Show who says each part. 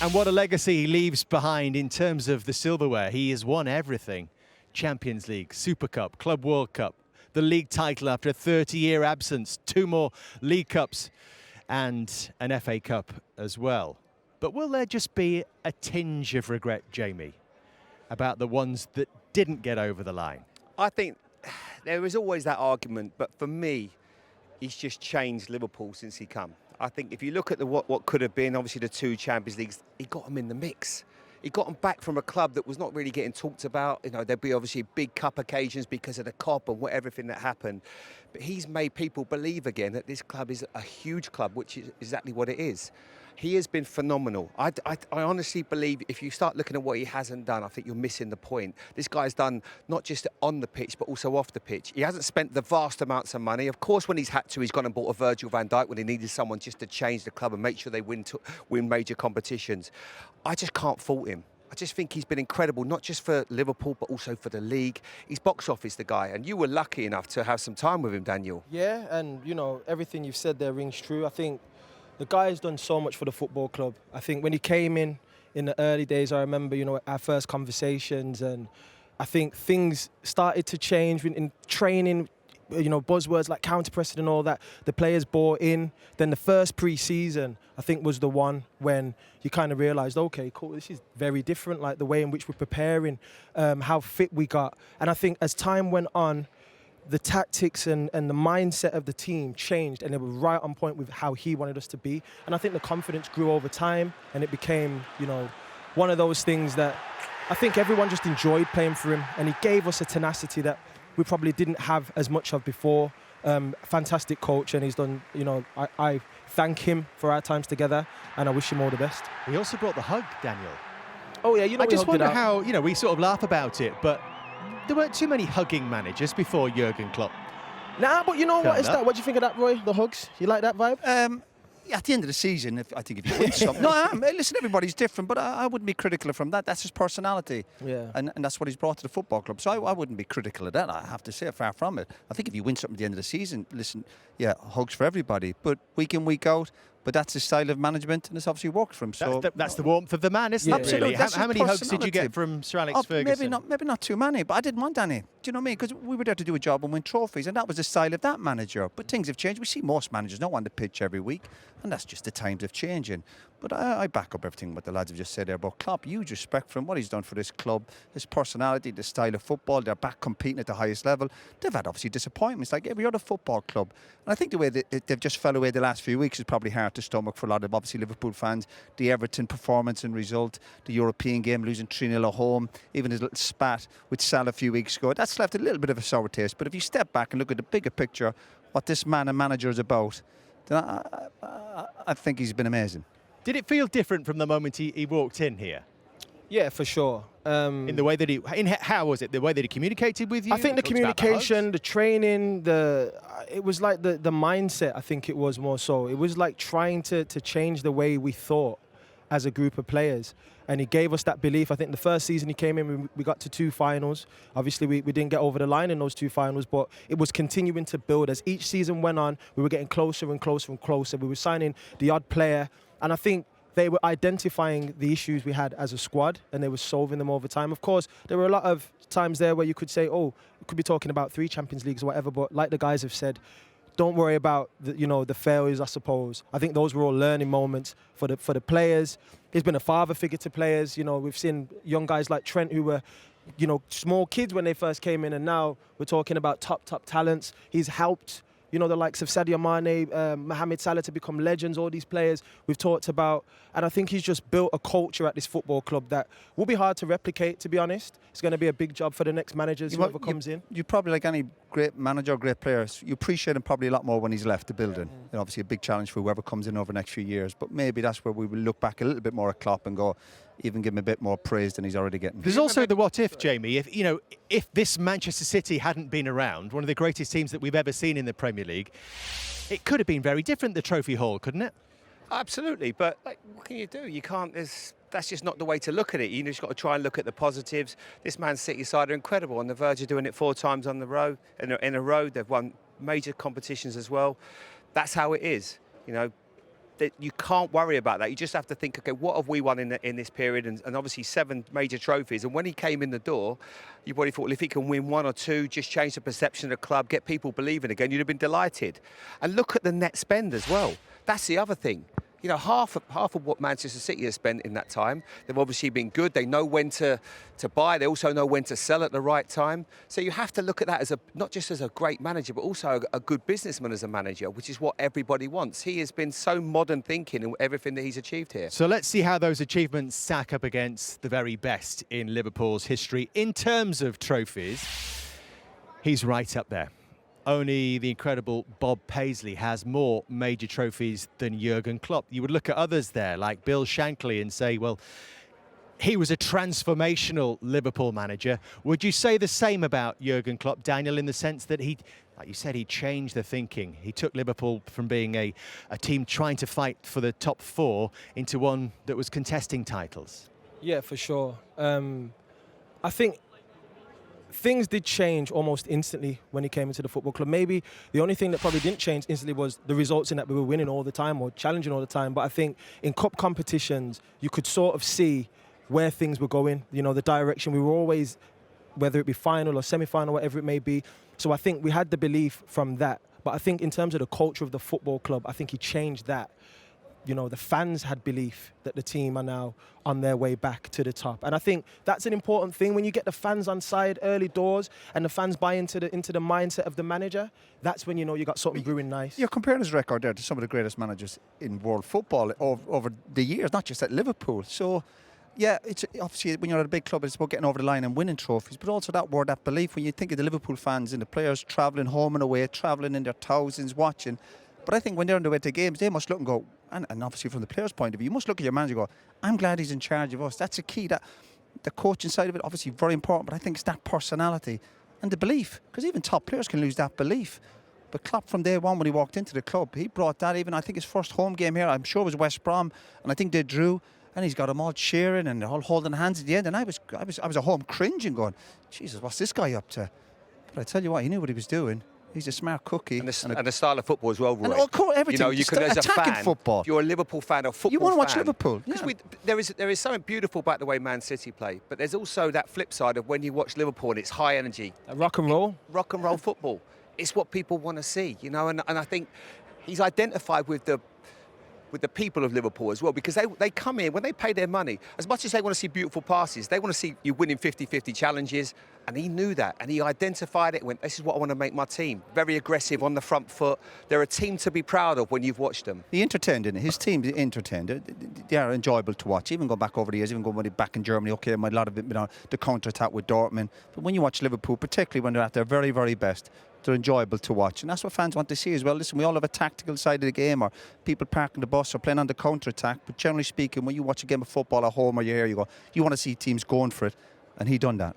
Speaker 1: And what a legacy he leaves behind in terms of the silverware. He has won everything. Champions League, Super Cup, Club World Cup, the league title after a 30-year absence, 2 more League Cups and an FA Cup as well. But will there just be a tinge of regret, Jamie, about the ones that didn't get over the line?
Speaker 2: I think there is always that argument, but for me, he's just changed Liverpool since he come. I think if you look at what could have been, obviously the 2 Champions Leagues, he got them in the mix. He got them back from a club that was not really getting talked about. You know, there'd be obviously big cup occasions because of the COP and everything that happened. But he's made people believe again that this club is a huge club, which is exactly what it is. He has been phenomenal. I honestly believe if you start looking at what he hasn't done, I think you're missing the point. This guy's done not just on the pitch, but also off the pitch. He hasn't spent the vast amounts of money. Of course, when he's had to, he's gone and bought a Virgil van Dijk when he needed someone just to change the club and make sure they win major competitions. I just can't fault him. I just think he's been incredible, not just for Liverpool, but also for the league. He's box office, the guy, and you were lucky enough to have some time with him, Daniel.
Speaker 3: Yeah, and, you know, everything you've said there rings true. I think the guy's done so much for the football club. I think when he came in the early days, I remember, you know, our first conversations, and I think things started to change in training. You know, buzzwords like counter-pressing and all that, the players bought in. Then the first pre-season, I think, was the one when you kind of realised, okay, cool, this is very different, like the way in which we're preparing, how fit we got. And I think as time went on, the tactics and the mindset of the team changed, and they were right on point with how he wanted us to be. And I think the confidence grew over time, and it became, you know, one of those things that I think everyone just enjoyed playing for him, and he gave us a tenacity that we probably didn't have as much of before. Fantastic coach, and he's done, you know, I thank him for our times together, and I wish him all the best.
Speaker 1: He also brought the hug, Daniel.
Speaker 3: Oh yeah, you know,
Speaker 1: I just wonder how, you know, we sort of laugh about it, but there weren't too many hugging managers before Jurgen Klopp.
Speaker 3: Nah, but you know what is that? What do you think of that, Roy? The hugs? You like that vibe?
Speaker 4: At the end of the season, I think if you win something... No, listen, everybody's different, but I wouldn't be critical of him. That's his personality.
Speaker 3: Yeah.
Speaker 4: And that's what he's brought to the football club. So I wouldn't be critical of that, I have to say, far from it. I think if you win something at the end of the season, listen, yeah, hugs for everybody. But week in, week out, but that's his style of management, and it's obviously worked for him. So
Speaker 1: that's the warmth of the man, isn't it?
Speaker 4: Absolutely.
Speaker 1: Really? How many hugs did you get from Sir Alex Ferguson?
Speaker 4: Maybe not too many, but I didn't want any. Do you know what I mean? Because we were there to do a job and win trophies, and that was the style of that manager. But things have changed. We see most managers not on the pitch every week, and that's just the times of changing. But I back up everything what the lads have just said there about Klopp. Huge respect for him, what he's done for this club, his personality, the style of football. They're back competing at the highest level. They've had obviously disappointments like every other football club. And I think the way that they've just fell away the last few weeks is probably hard to stomach for a lot of obviously Liverpool fans. The Everton performance and result, the European game losing 3-0 at home, even his little spat with Salah a few weeks ago, that's left a little bit of a sour taste. But if you step back and look at the bigger picture, what this man and manager is about, then I think he's been amazing.
Speaker 1: Did it feel different from the moment he walked in here?
Speaker 3: Yeah, for sure.
Speaker 1: In the way that how was it? The way that he communicated with you?
Speaker 3: I think the communication, the training, it was like the mindset. I think it was more so. It was like trying to change the way we thought as a group of players. And he gave us that belief. I think the first season he came in, we got to 2 finals. Obviously, we didn't get over the line in those 2 finals, but it was continuing to build. As each season went on, we were getting closer and closer and closer. We were signing the odd player. And I think they were identifying the issues we had as a squad, and they were solving them over time. Of course, there were a lot of times there where you could say, oh, we could be talking about 3 Champions Leagues or whatever, but like the guys have said, don't worry about the failures, I suppose. I think those were all learning moments for the players. He's been a father figure to players. You know, we've seen young guys like Trent who were, you know, small kids when they first came in, and now we're talking about top talents. He's helped, you know, the likes of Sadio Mane, Mohamed Salah to become legends, all these players we've talked about. And I think he's just built a culture at this football club that will be hard to replicate, to be honest. It's going to be a big job for the next managers, whoever comes in.
Speaker 4: You probably, like any great manager, great players, you appreciate him probably a lot more when he's left the building. And obviously a big challenge for whoever comes in over the next few years. But maybe that's where we will look back a little bit more at Klopp and go, even give him a bit more praise than he's already getting.
Speaker 1: There's also the what if, Jamie. If this Manchester City hadn't been around, one of the greatest teams that we've ever seen in the Premier League, it could have been very different, the Trophy Hall, couldn't it?
Speaker 2: Absolutely, but what can you do? You can't. That's just not the way to look at it. You just got to try and look at the positives. This Man City side are incredible, on the verge of doing it 4 times on the row in a row. They've won major competitions as well. That's how it is. You know, that you can't worry about that. You just have to think, okay, what have we won in this period? And obviously 7 major trophies. And when he came in the door, you probably thought, well, if he can win 1 or 2, just change the perception of the club, get people believing again, you'd have been delighted. And look at the net spend as well. That's the other thing. You know, half of what Manchester City has spent in that time, they've obviously been good. They know when to buy. They also know when to sell at the right time. So you have to look at that as not just as a great manager, but also a good businessman as a manager, which is what everybody wants. He has been so modern thinking in everything that he's achieved here.
Speaker 1: So let's see how those achievements stack up against the very best in Liverpool's history. In terms of trophies, he's right up there. Only the incredible Bob Paisley has more major trophies than Jurgen Klopp. You would look at others there, like Bill Shankly, and say, well, he was a transformational Liverpool manager. Would you say the same about Jurgen Klopp, Daniel, in the sense that he, like you said, he changed the thinking? He took Liverpool from being a team trying to fight for the top 4 into one that was contesting titles.
Speaker 3: Yeah, for sure. I think things did change almost instantly when he came into the football club. Maybe the only thing that probably didn't change instantly was the results in that we were winning all the time or challenging all the time. But I think in cup competitions, you could sort of see where things were going, you know, the direction. We were always, whether it be final or semi-final, whatever it may be. So I think we had the belief from that. But I think in terms of the culture of the football club, I think he changed that. You know, the fans had belief that the team are now on their way back to the top. And I think that's an important thing. When you get the fans on side early doors and the fans buy into the mindset of the manager, that's when you know you got something brewing nice.
Speaker 4: You're comparing his record there to some of the greatest managers in world football over the years, not just at Liverpool. So, yeah, it's obviously when you're at a big club, it's about getting over the line and winning trophies, but also that word, that belief. When you think of the Liverpool fans and the players travelling home and away, travelling in their thousands, watching. But I think when they're on the way to games, they must look and go, and obviously from the players' point of view, you must look at your manager and go, I'm glad he's in charge of us. That's a key. That the coaching side of it, obviously very important, but I think it's that personality and the belief, because even top players can lose that belief. But Klopp, from day one when he walked into the club, he brought that. Even I think his first home game here, I'm sure it was West Brom, and I think they drew, and he's got them all cheering and all holding hands at the end. And I was at home cringing, going, Jesus, what's this guy up to? But I tell you what, he knew what he was doing. He's a smart cookie.
Speaker 2: And the style of football as well, Roy.
Speaker 4: And of course, everything.
Speaker 2: You know, you can, as a
Speaker 4: attacking
Speaker 2: fan,
Speaker 4: football.
Speaker 2: if you're a Liverpool fan or football
Speaker 4: you want to watch
Speaker 2: fan,
Speaker 4: Liverpool.
Speaker 2: Because
Speaker 4: Yeah.
Speaker 2: there is something beautiful about the way Man City play, but there's also that flip side of when you watch Liverpool and it's high energy.
Speaker 3: Rock and roll.
Speaker 2: Rock and roll football. It's what people want to see, you know, and I think he's identified with the people of Liverpool as well, because they come here, when they pay their money, as much as they want to see beautiful passes, they want to see you winning 50-50 challenges, and he knew that, and he identified it and went, this is what I want to make my team. Very aggressive, on the front foot. They're a team to be proud of when you've watched them.
Speaker 4: He entertained, didn't he? His team entertained. They are enjoyable to watch, even going back over the years, even going back in Germany, okay, a lot of it, you know, the counter-attack with Dortmund. But when you watch Liverpool, particularly when they're at their very, very best, they're enjoyable to watch, and that's what fans want to see as well. Listen, we all have a tactical side of the game, or people parking the bus or playing on the counter-attack, but generally speaking, when you watch a game of football at home or you're here, you want to see teams going for it, and he done that.